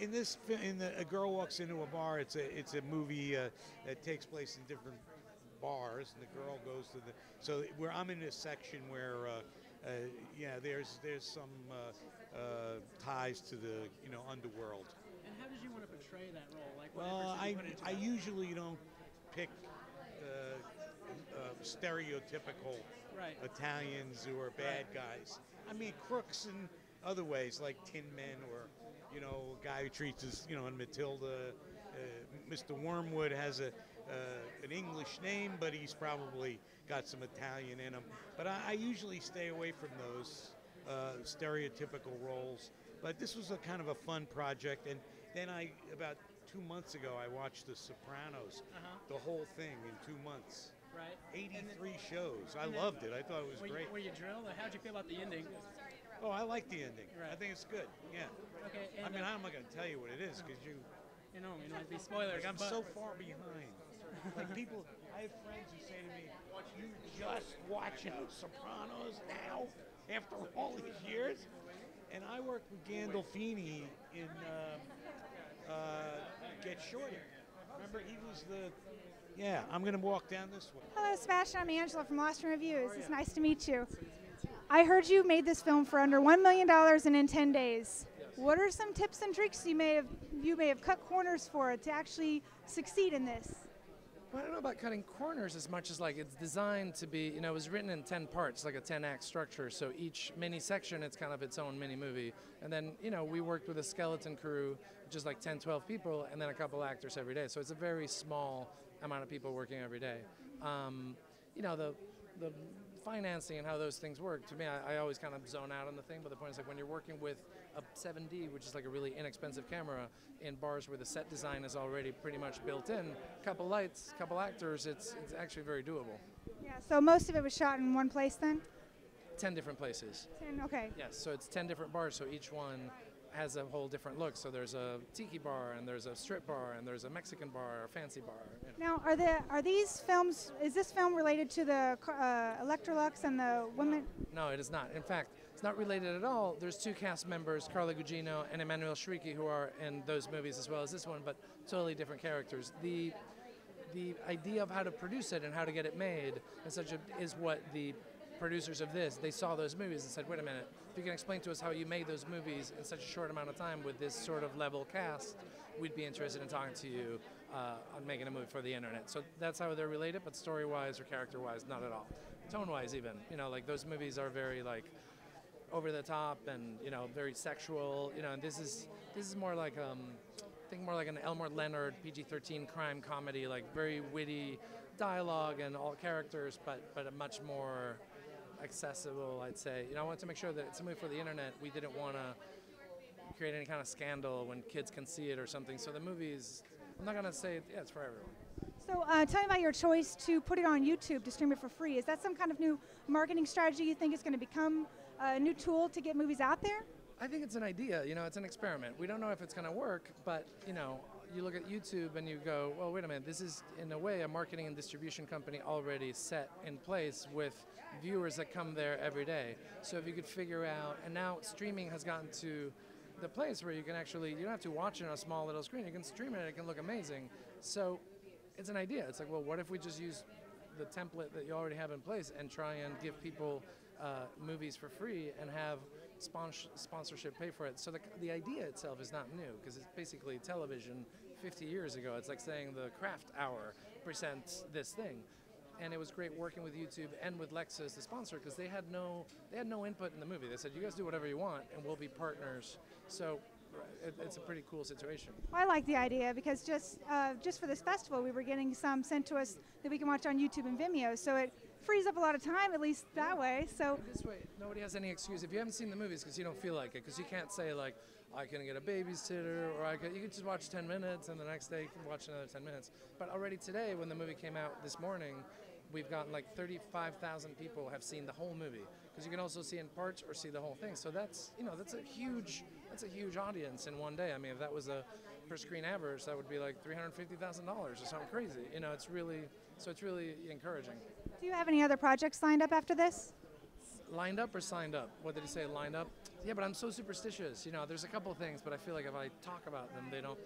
in this, A Girl Walks Into a Bar, it's a movie that takes place in different bars, and the girl goes to the. So where I'm in this section where, yeah, there's some ties to the underworld. And how did you want to portray that role? Like, what Well, effort did you put into I that? usually don't pick stereotypical Right. Italians who are bad guys. I mean, crooks in other ways, like Tin Men, or a guy who treats his, in Matilda. Mr. Wormwood has an English name, but he's probably got some Italian in him. But I usually stay away from those stereotypical roles. But this was a kind of a fun project, and then about 2 months ago, I watched The Sopranos, the whole thing in 2 months. Right. 83 shows. I loved it. I thought it was great. Were you drilled? How'd you feel about the ending? Oh, I like the ending. Right. I think it's good. Yeah. Okay. I mean, I'm not going to tell you what it is because you don't be spoilers. Like, I'm so far behind. Like, people, I have friends who say to me, "You just watching The Sopranos now after all these years?" And I worked with Gandolfini in Get Shorty. Remember, he was the. Yeah, I'm going to walk down this way. Hello, Sebastian. I'm Angela from Lost in Reviews. It's nice to meet you. I heard you made this film for under $1 million and in 10 days. What are some tips and tricks you may have cut corners for it to actually succeed in this? Well, I don't know about cutting corners as much as like it's designed to be, it was written in 10 parts, like a 10-act structure. So each mini section, it's kind of its own mini movie. And then, we worked with a skeleton crew, just like 10, 12 people, and then a couple actors every day. So it's a very small amount of people working every day. The financing and how those things work, to me, I always kind of zone out on the thing, but the point is like when you're working with a 7D, which is like a really inexpensive camera, in bars where the set design is already pretty much built in, couple lights, couple actors, it's actually very doable. Yeah, so most of it was shot in one place then? 10 different places. 10, okay. Yes, so it's 10 different bars, so each one has a whole different look. So there's a tiki bar, and there's a strip bar, and there's a Mexican bar, a fancy bar. Now, are these films? Is this film related to the Electrolux and the women? No, it is not. In fact, it's not related at all. There's 2 cast members, Carla Gugino and Emanuele Shriki, who are in those movies as well as this one, but totally different characters. The idea of how to produce it and how to get it made is what the producers of this, they saw those movies and said, wait a minute, if you can explain to us how you made those movies in such a short amount of time with this sort of level cast, we'd be interested in talking to you on making a movie for the internet. So that's how they're related, but story-wise or character-wise, not at all. Tone-wise even, like those movies are very like over the top and, very sexual, and this is more like, I think more like an Elmore Leonard PG-13 crime comedy, like very witty dialogue and all characters, but a much more accessible, I'd say. I wanted to make sure that it's a movie for the internet. We didn't want to create any kind of scandal when kids can see it or something. So the movie's, I'm not going to say, it's for everyone. So tell me about your choice to put it on YouTube to stream it for free. Is that some kind of new marketing strategy you think is going to become a new tool to get movies out there? I think it's an idea, it's an experiment. We don't know if it's going to work, but, you look at YouTube and you go, well, wait a minute, this is, in a way, a marketing and distribution company already set in place with viewers that come there every day. So if you could figure out, and now streaming has gotten to the place where you can actually, you don't have to watch it on a small little screen, you can stream it and it can look amazing. So it's an idea. It's like, well, what if we just use the template that you already have in place and try and give people movies for free and have sponsorship pay for it. So the idea itself is not new because it's basically television 50 years ago. It's like saying the Craft Hour presents this thing. And it was great working with YouTube and with Lexus, the sponsor, because they had no input in the movie. They said, you guys do whatever you want and we'll be partners. So it's a pretty cool situation. I like the idea because just for this festival, we were getting some sent to us that we can watch on YouTube and Vimeo. So it frees up a lot of time, at least that way. So this way, nobody has any excuse. If you haven't seen the movies because you don't feel like it, because you can't say like, I can get a babysitter, or you can just watch 10 minutes and the next day you can watch another 10 minutes. But already today, when the movie came out this morning, we've gotten like 35,000 people have seen the whole movie, because you can also see in parts or see the whole thing. So that's that's a huge audience in one day. I mean, if that was a per screen average, that would be like $350,000 or something crazy. It's really encouraging. do you have any other projects lined up after this? lined up or signed up? What did he say, lined up? Yeah, but I'm so superstitious. You know, there's a couple of things, but I feel like if I talk about them, they don't.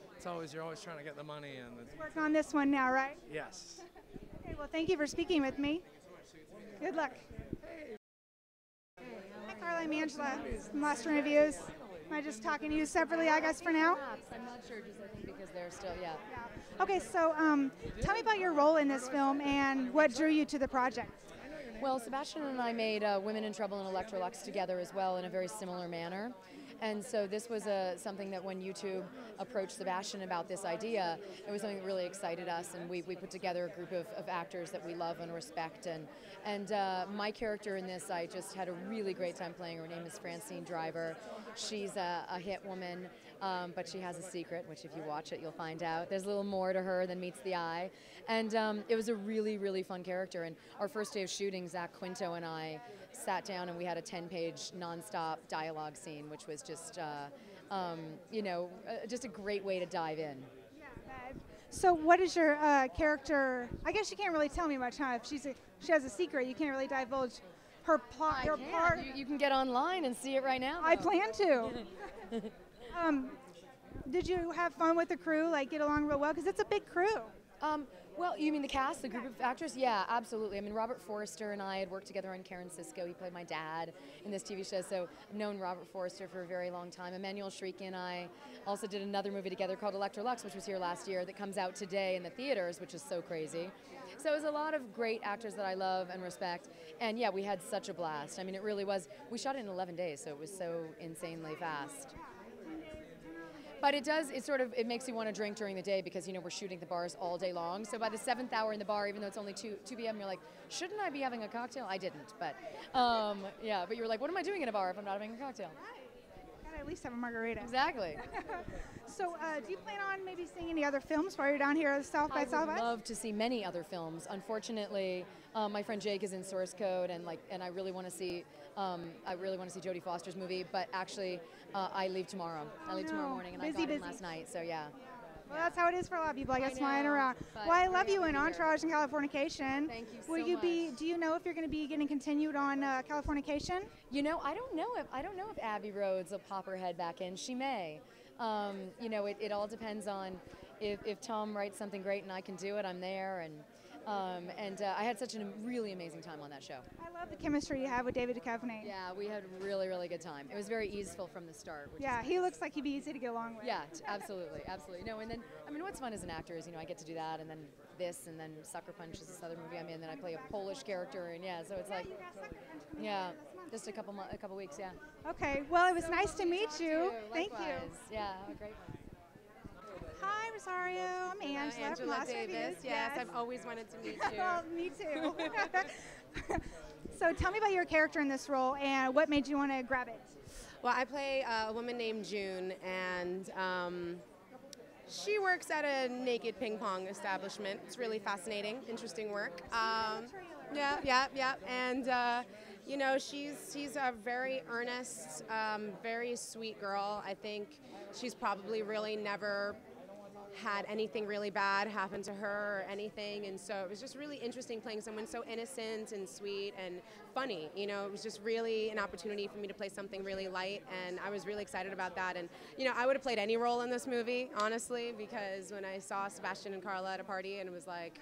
You're always trying to get the money and. Working on this one now, right? Yes. Okay, well, thank you for speaking with me. Good luck. Hi, Carla. I'm Angela from Lost in Reviews. Am I just talking to you separately, I guess, for now? Perhaps. I'm not sure, just I think because they're still, yeah. Okay, so tell me about your role in this film and what drew you to the project. Well, Sebastian and I made Women in Trouble and Electrolux together as well in a very similar manner. And so this was something that when YouTube approached Sebastian about this idea, it was something that really excited us, and we put together a group of actors that we love and respect. And my character in this, I just had a really great time playing. Her name is Francine Driver. She's a hit woman, but she has a secret, which if you watch it, you'll find out. There's a little more to her than meets the eye. And it was a really, really fun character. And our first day of shooting, Zach Quinto and I sat down and we had a 10-page nonstop dialogue scene, which was just, just a great way to dive in. So what is your character? I guess you can't really tell me much, huh? If she has a secret, you can't really divulge her plot. Her part. You can get online and see it right now. I plan to. Did you have fun with the crew? Like get along real well? Because it's a big crew. Well, you mean the cast, the group of actors? Yeah, absolutely. I mean, Robert Forster and I had worked together on Karen Sisko. He played my dad in this TV show, so I've known Robert Forster for a very long time. Emmanuel Shrieky and I also did another movie together called Electrolux, which was here last year, that comes out today in the theaters, which is so crazy. So it was a lot of great actors that I love and respect, and yeah, we had such a blast. I mean, it really was. We shot it in 11 days, so it was so insanely fast. But it makes you want to drink during the day because, we're shooting the bars all day long. So by the 7th hour in the bar, even though it's only 2 p.m., you're like, shouldn't I be having a cocktail? I didn't, but but you're like, what am I doing in a bar if I'm not having a cocktail? Gotta at least have a margarita. Exactly. So do you plan on maybe seeing any other films while you're down here at South by Southwest? I would love to see many other films. Unfortunately, my friend Jake is in Source Code, and I really want to see Jodie Foster's movie. But actually, I leave tomorrow. I leave tomorrow morning, and I got in last night. So yeah. Well, that's how it is for a lot of people, I guess, flying around. Well, I love you in Entourage and Californication. Thank you so much. Do you know if you're going to be getting continued on Californication? I don't know if Abby Rhodes will pop her head back in. She may. It all depends on if Tom writes something great and I can do it. I'm there, and I had such a really amazing time on that show. I love the chemistry you have with David Duchovny. Yeah, we had a really, really good time. It was very easeful from the start. Yeah, he looks like he'd be easy to get along with. Yeah, absolutely. No, and then, what's fun as an actor is, I get to do that, and then this, and then Sucker Punch is this other movie I'm in, and then I play a Polish character, and so it's like, just a couple weeks, yeah. Okay, well, it was nice to meet you. Thank you. Yeah, have a great one. Hi, Rosario. I'm Angela from Lost in Reviews. Yes, I've always wanted to meet you. Well, me too. So tell me about your character in this role and what made you want to grab it. Well, I play a woman named June, and she works at a naked ping pong establishment. It's really fascinating, interesting work. Yeah. And, she's a very earnest, very sweet girl. I think she's probably really never had anything really bad happen to her or anything, and so it was just really interesting playing someone so innocent and sweet and funny. It was just really an opportunity for me to play something really light, and I was really excited about that. And I would have played any role in this movie, honestly, because when I saw Sebastian and Carla at a party, and it was like,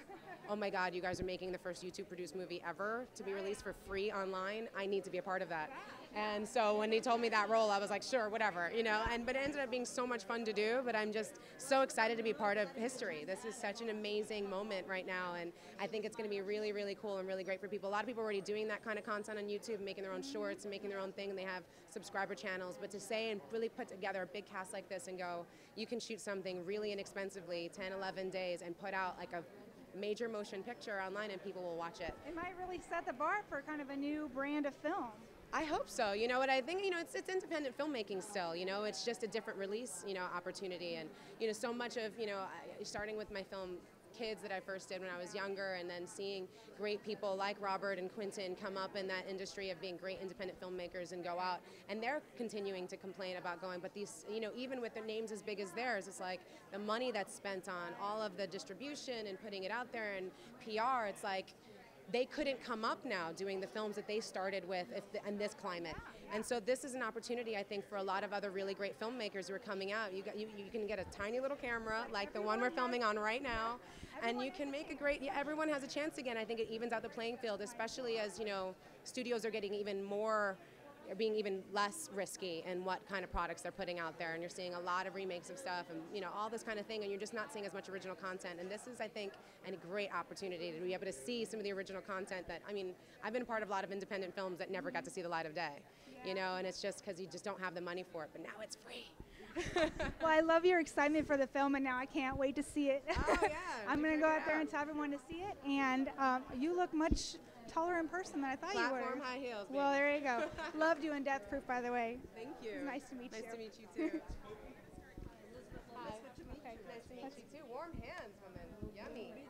oh my God, you guys are making the first YouTube-produced movie ever to be released for free online. I need to be a part of that. And so when they told me that role, I was like, sure, whatever, but it ended up being so much fun to do, but I'm just so excited to be part of history. This is such an amazing moment right now, and I think it's going to be really, really cool and really great for people. A lot of people are already doing that kind of content on YouTube, making their own shorts and making their own thing, and they have subscriber channels, but to say and really put together a big cast like this and go, you can shoot something really inexpensively, 10, 11 days, and put out like a major motion picture online and people will watch it. It might really set the bar for kind of a new brand of film. I hope so. What I think, it's independent filmmaking still, it's just a different release, opportunity. And, so much of, starting with my film Kids that I first did when I was younger, and then seeing great people like Robert and Quentin come up in that industry of being great independent filmmakers and go out, and they're continuing to complain about going, but these, even with their names as big as theirs, it's like the money that's spent on all of the distribution and putting it out there and PR, it's like, they couldn't come up now doing the films that they started with in this climate. And so this is an opportunity, I think, for a lot of other really great filmmakers who are coming out. You can get a tiny little camera like the one we're filming on right now, and you can make a great, everyone has a chance again. I think it evens out the playing field, especially as, studios are getting being even less risky in what kind of products they're putting out there, and you're seeing a lot of remakes of stuff and all this kind of thing, and you're just not seeing as much original content. And this is, I think, a great opportunity to be able to see some of the original content that, I've been a part of a lot of independent films that never got to see the light of day, and it's just because you just don't have the money for it, but now it's free. Well, I love your excitement for the film, and now I can't wait to see it. Oh, yeah. I'm going to go out there and tell everyone to see it, and you look much taller in person than I thought you were. Platform high heels, baby. Well, there you go. Loved you in Death Proof, by the way. Thank you. It was nice to meet you. Nice to meet you, too. Hi. Nice to meet you, too. Warm hands, woman. Yummy.